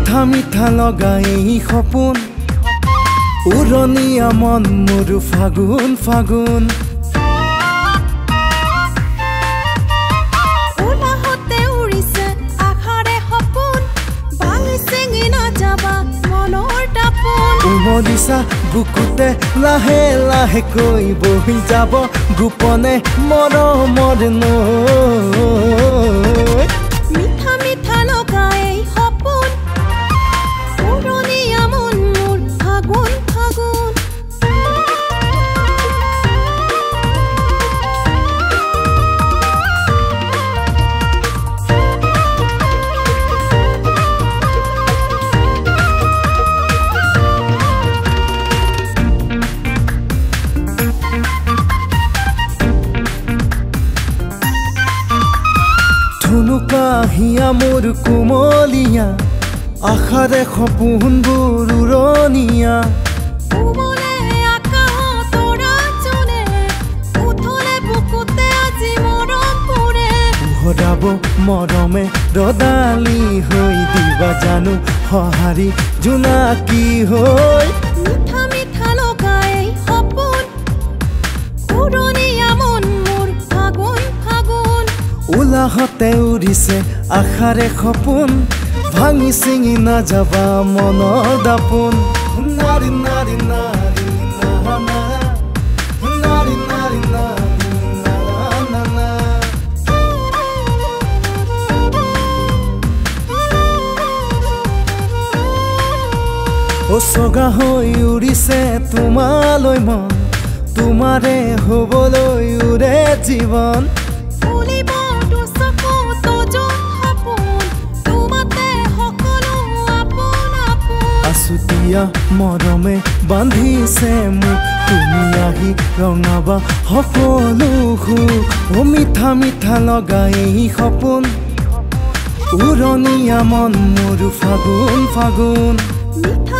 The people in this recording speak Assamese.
মিঠা মিঠা লগা এই সপোন উৰণীয়া মন মোৰ ফাগুন ফাগুন উলাহতে উৰিছে আখাৰে সপোন ভাঙি চিঙি নাযাবা মনৰ টাপোন উমলিছা বুকুতে লাহে লাহে কৈ বহি যাব গোপনে মৰমৰ নৈ মিঠা মিঠা লগা এই সপোন উৰণীয়া মন মোৰ ফাগুন ফাগুন ধুনুকা হিয়া মোৰ কোমলীয়া আশাৰে সপোনবোৰ উৰণীয়া উমলে আকাশ তৰা চুনে উঠলে বুকুতে আজি মৰম পৰে উহৰাব মৰমে ৰদালি হৈ দিবা জানো সঁহাৰি জোনাকী হৈ মিঠা মিঠা লগা এই সপোন উৰণীয়া মন মোৰ ফাগুন ফাগুন উলাহতে উৰিছে আশাৰে সপোন ভাঙি চিঙি নাযাবা মনৰ দাপোন নাৰী নাৰী নাৰী না না নাৰী নাৰী নাৰী না না না ওচগা হৈ উৰিছে তোমালৈ মন তোমাৰে হ'বলৈ উৰে জীৱন ফুলিব দুচকু তজুত সপোন তোমাতে সকলো আপোন আপোন আছুতীয়া মৰমে বান্ধিছে মোক তুমি আহি ৰঙাবা সকলো সুখ ও মিঠা মিঠা লগা এই সপোন উৰণীয়া মন মোৰ ফাগুন ফাগুন মিঠা